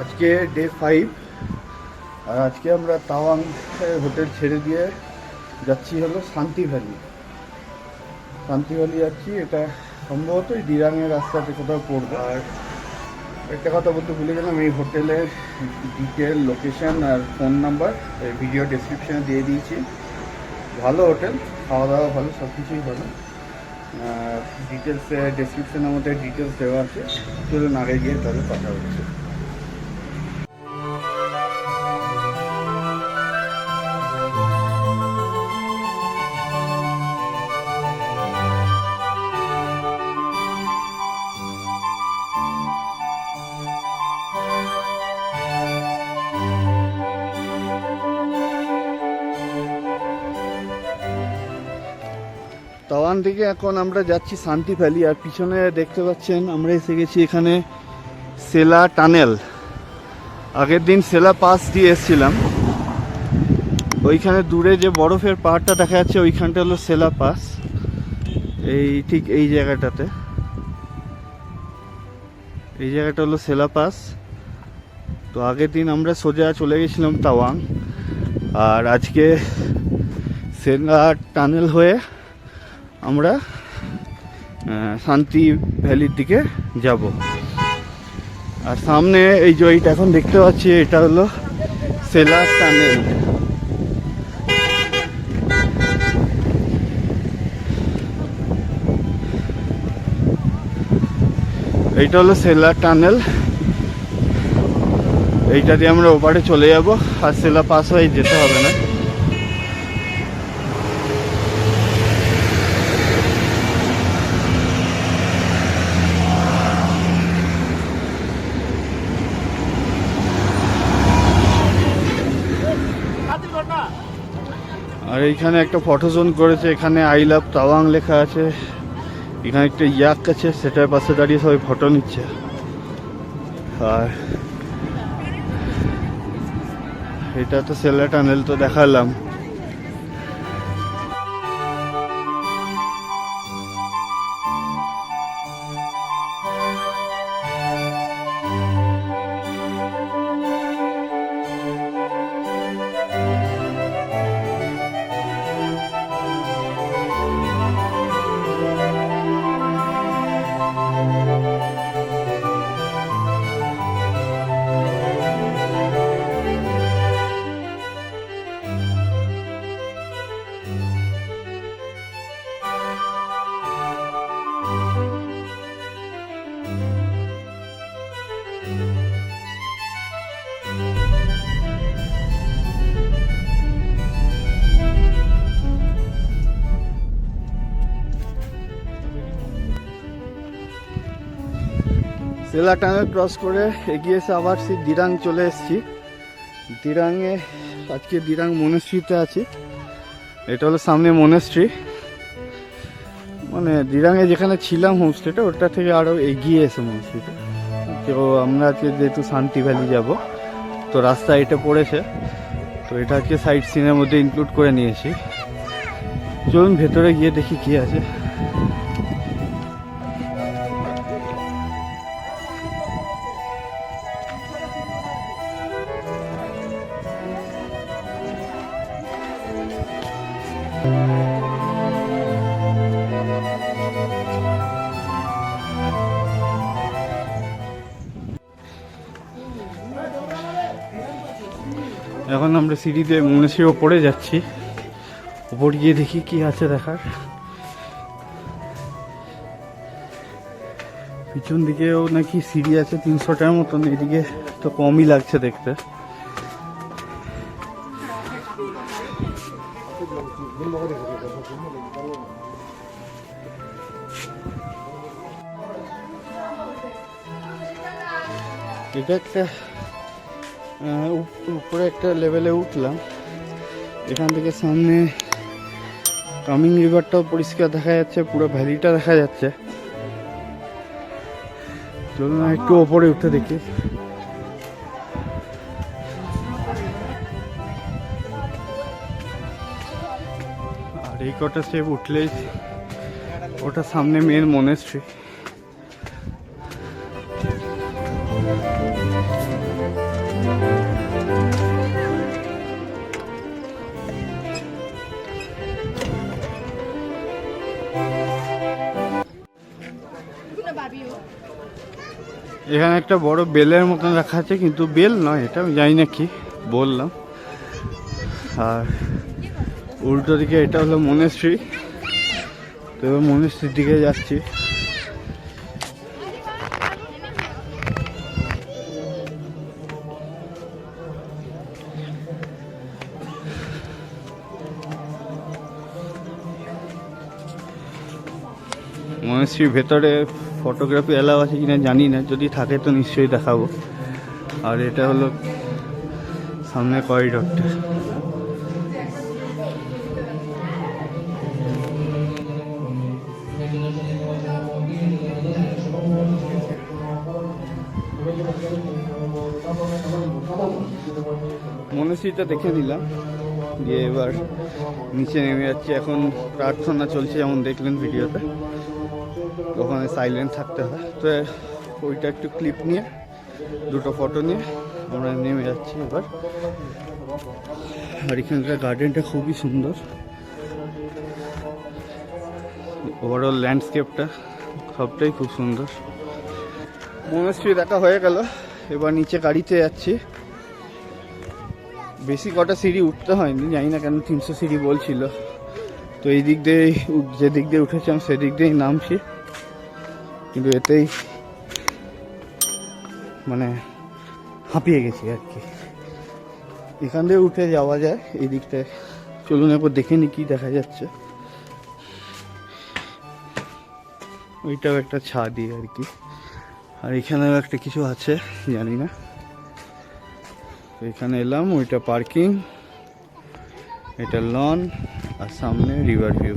আজকে ডে 5 আর আজকে আমরা তাওয়াং হোটেল ছেড়ে দিয়ে যাচ্ছি হলো শান্তি ভ্যালি যাচ্ছি। এটা সম্ভবত দিরাংয়ের রাস্তাতে কোথাও পড়বে। আর একটা কথা বলতে ভুলে গেলাম, এই হোটেলের ডিটেল লোকেশন আর ফোন নাম্বার ভিডিও ডেসক্রিপশানে দিয়ে দিয়েছি। ভালো হোটেল, খাওয়া দাওয়া ভালো, সব কিছুই ভালো। ডিটেলস ডেসক্রিপশানের মধ্যে ডিটেলস দেওয়া আছে। চলুন আগে গিয়ে তাহলে কথা হচ্ছে। তাওয়ান থেকে এখন আমরা যাচ্ছি শান্তি ভ্যালি। আর পিছনে দেখতে পাচ্ছেন আমরা এসে গেছি এখানে সেলা টানেল। আগের দিন সেলা পাস দিয়ে এসেছিলাম। ওইখানে দূরে যে বরফের পাহাড়টা দেখা যাচ্ছে ওইখানটা হলো সেলা পাস। এই ঠিক এই জায়গাটাতে, এই জায়গাটা হলো সেলা পাস। তো আগের দিন আমরা সোজা চলে গেছিলাম তাওয়াং, আর আজকে সেলা টানেল হয়ে আমরা শান্তি ভ্যালির দিকে যাব। আর সামনে এই যে এইটা এখন দেখতে পাচ্ছি, এটা হলো সেলা টানেল। এইটা হলো সেলা টানেল। এইটা দিয়ে আমরা ওপারে চলে যাব, আর সেলা পাস হয়ে যেতে হবে না। আর এইখানে একটা ফটো জোন করেছে, এখানে আই লাভ তাওয়াং লেখা আছে। এখানে একটা ইয়াক আছে, সেটার পাশে দাঁড়িয়ে সবাই ফটো নিচ্ছে। আর এটা তো সেলা টানেল তো দেখালাম। সেলা টানেল ক্রস করে এগিয়ে এসে আবার সেই দিরাং চলে এসেছি। দিরাংয়ে আজকে দিরাং মনেস্ট্রিতে আছি। এটা হলো সামনে মনেস্ট্রি, মানে দিরাংয়ে যেখানে ছিলাম হোমস্টেটা ওটা থেকে আরও এগিয়ে এসে মনেস্ট্রিটা। তো আমরা আজকে যেহেতু শান্তি ভ্যালি যাব, তো রাস্তা এটা পড়েছে, তো এটা আজকে সাইট সিনের মধ্যে ইনক্লুড করে নিয়েছি। চলুন ভেতরে গিয়ে দেখি কি আছে। এখন আমরা সিঁড়িতে মনেস্ট্রির ওপরে যাচ্ছি। ওপর গিয়ে দেখি কি আছে দেখার। পিছন দিকেও নাকি সিঁড়ি আছে 300টার মতন, এদিকে তো কমই লাগছে দেখতে। এটা একটা উপরে একটা লেভেলে উঠলাম। এখান থেকে সামনে কামিং রিভারটাও পরিষ্কার দেখা যাচ্ছে, পুরো ভ্যালিটা দেখা যাচ্ছে। চলুন একটু ওপরে উঠে দেখি। আর এই কটা স্টেপ উঠলেই ওটা সামনে মেন মনেস্ট্রি। এখানে একটা বড় বেলের মতন রাখা আছে, কিন্তু বেল নয় এটা, আমি জানি না কি বললাম। আর উল্টো দিকে এটা হলো মনেস্ট্রি। তো এবার মনেস্ট্রির দিকে যাচ্ছি। মনেস্ট্রির ভেতরে ফটোগ্রাফি অ্যালাউ আছে কিনা জানি না, যদি থাকে তো নিশ্চয়ই দেখাবো। আর এটা হলো সামনে করিডোরটা। মনেস্ট্রিটা দেখে নিলাম, দিয়ে এবার নিচে নেমে যাচ্ছে। এখন প্রার্থনা চলছে, যেমন দেখলেন ভিডিওতে, ওখানে সাইলেন্ট থাকতে হয়। তো ওইটা একটু ক্লিপ নিয়ে, দুটো ফটো নিয়ে আমরা নেমে যাচ্ছি এবার। আর এখানকার গার্ডেনটা খুবই সুন্দর, ওভারঅল ল্যান্ডস্কেপটা সবটাই খুব সুন্দর। মনেস্ট্রি দেখা হয়ে গেল, এবার নিচে গাড়িতে যাচ্ছি। বেশি কটা সিঁড়ি উঠতে হয়নি, জানি না কেন 300 সিঁড়ি বলছিল। তো এই দিক দিয়ে, যে দিক দিয়ে উঠেছিলাম সেদিক দিয়েই নামছি, কিন্তু এতেই মানে হাঁপিয়ে গেছি আর কি। এখান দিয়ে উঠে যাওয়া যায় এই দিকটায়, চলুন একবার দেখে নি কি দেখা যাচ্ছে। ওইটাও একটা ছাদই আর কি, আর এখানেও একটা কিছু আছে জানি না। এখানে এলাম, ওইটা পার্কিং, এটা লন, আর সামনে রিভার ভিউ।